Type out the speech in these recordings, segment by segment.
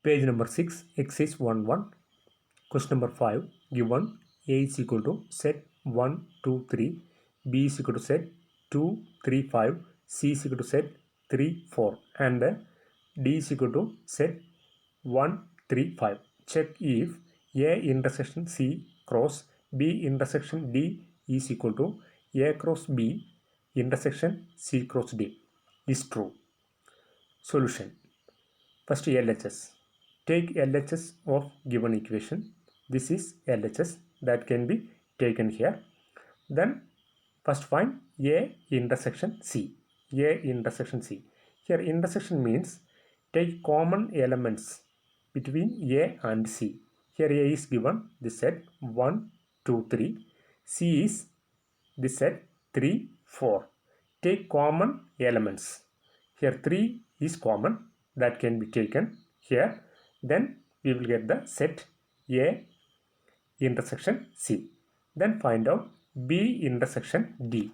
Page number 6, exercise 1-1. Question number 5, given A is equal to set 1, 2, 3, B is equal to set 2, 3, 5, C is equal to set 3, 4, and D is equal to set 1, 3, 5. Check if A intersection C cross B intersection D is equal to A cross B intersection C cross D is true. Solution. First LHS. Take LHS of given equation. This is LHS that can be taken here. Then first find A intersection C. A intersection C. Here intersection means take common elements between A and C. Here A is given this set 1, 2, 3. C is this set 3, 4. Take common elements. Here 3 is common that can be taken here. Then we will get the set A intersection C. Then find out B intersection D.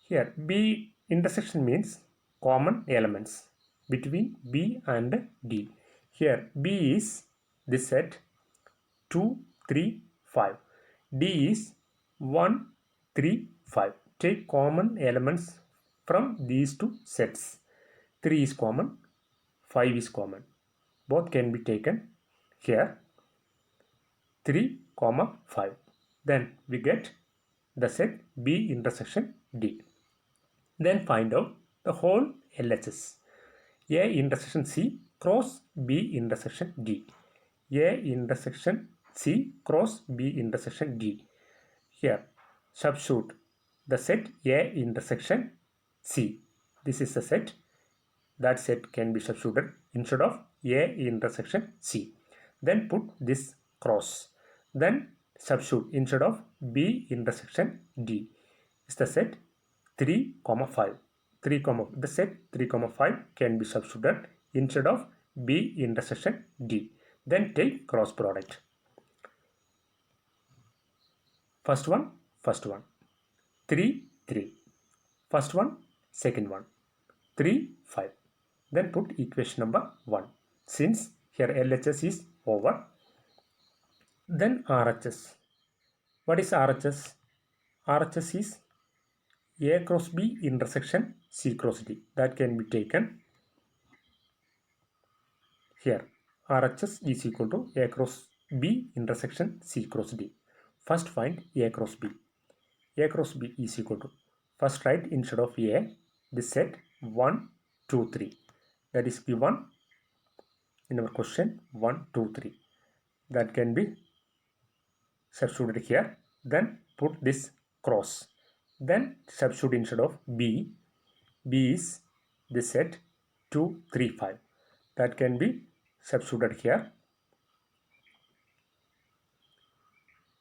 Here B intersection means common elements between B and D. Here B is this set 2, 3, 5. D is 1, 3, 5. Take common elements from these two sets. 3 is common, 5 is common. Both can be taken here. 3, 5. Then we get the set B intersection D. Then find out the whole LHS. A intersection C cross B intersection D. A intersection C cross B intersection D. Here substitute the set A intersection C. This is the set. That set can be substituted instead of A intersection C. Then put this cross. Then substitute instead of B intersection D. Is the set 3, 5. The set 3, 5 can be substituted instead of B intersection D. Then take cross product. First one, 3, 3. First one, second one, 3, 5. Then put equation number 1. Since here LHS is over. Then RHS. What is RHS? RHS is A cross B intersection C cross D. That can be taken here. RHS is equal to A cross B intersection C cross D. First find A cross B. A cross B is equal to, first write instead of A this set 1, 2, 3. That is given in our question 1, 2, 3. That can be substituted here. Then put this cross. Then substitute instead of B. B is this set 2, 3, 5. That can be substituted here.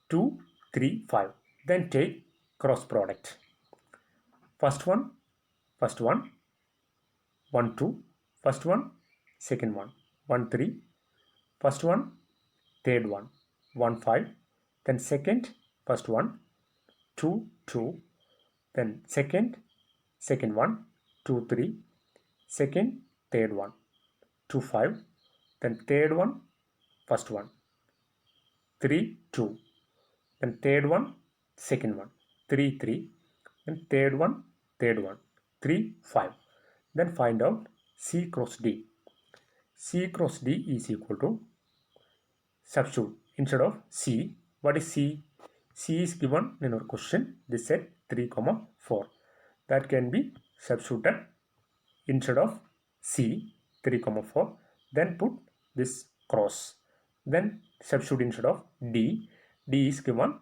2, 3, 5. Then take cross product. First one, 1, 2. First one, second one, 1, 3. First one, third one, 1, 5. Then second, first one, 2, 2. Then second one, 2, 3. Second, third one, 2, 5. Then third one, first one, 3, 2. Then third one, second one, 3, 3. Then third one, 3, 5. Then find out C cross D. C cross D is equal to, substitute instead of C. What is C? C is given in our question. This set 3, 4. That can be substituted instead of C 3, 4. Then put this cross. Then substitute instead of D. D is given.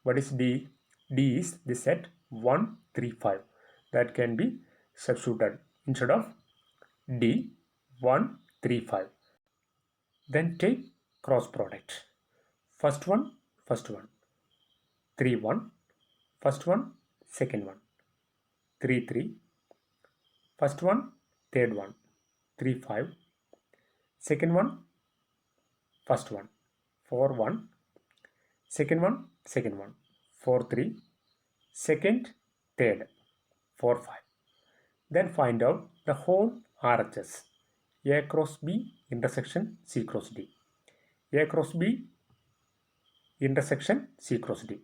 What is D? D is this set 1, 3, 5. That can be substituted instead of D 1, 3, 5. Then take cross product. First one, 3, 1. First one, second one, 3, 3. First one, third one, 3, 5. Second one, first one, 4, 1. Second one, 4, 3. Second, third, 4, 5. Then find out the whole RHS. A cross B intersection C cross D. A cross B intersection C cross D.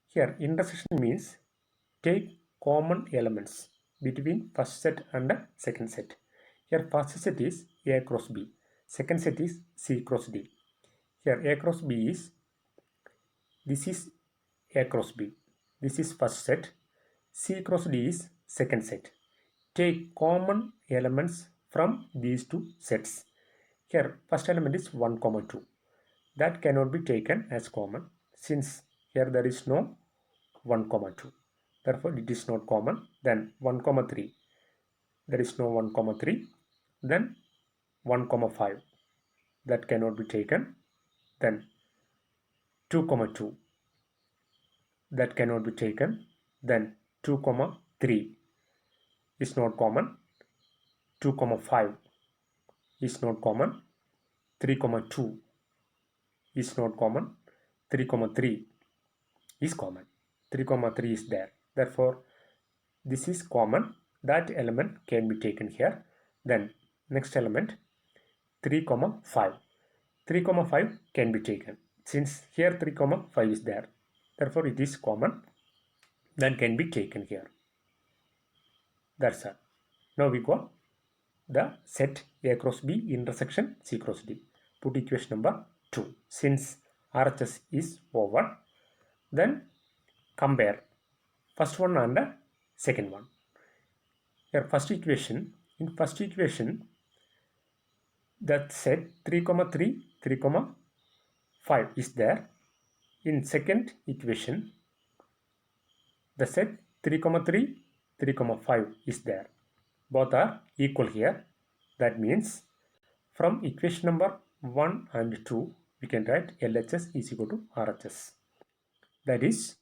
Here intersection means take common elements between first set and second set. Here first set is A cross B, second set is C cross D. Here A cross B is, this is A cross B, this is first set, C cross D is second set. Take common elements from these two sets. Here first element is 1, 2. That cannot be taken as common since here there is no 1, 2. Therefore it is not common. Then 1, 3. There is no 1, 3. Then 1, 5. That cannot be taken. Then 2, 2. That cannot be taken. Then 2, 3 is not common. 2, 5 is not common. 3, 2 is not common. 3, 3 is common. 3, 3 is there. Therefore, this is common. That element can be taken here. Then next element 3, 5. 3, 5 can be taken. Since here 3, 5 is there. Therefore, it is common. Then can be taken here. That's all. Now we got the set A cross B intersection C cross D. Put equation number 2. Since RHS is over, then compare first one and the second one. Here first equation, in first equation that set 3, 3, 3, 5 is there. In second equation the set 3, 3, 3, 5 is there. Both are equal here. That means from equation number 1 and 2 we can write LHS is equal to RHS. That is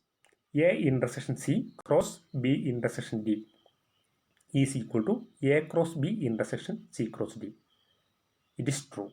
A intersection C cross B intersection D is equal to A cross B intersection C cross D. It is true.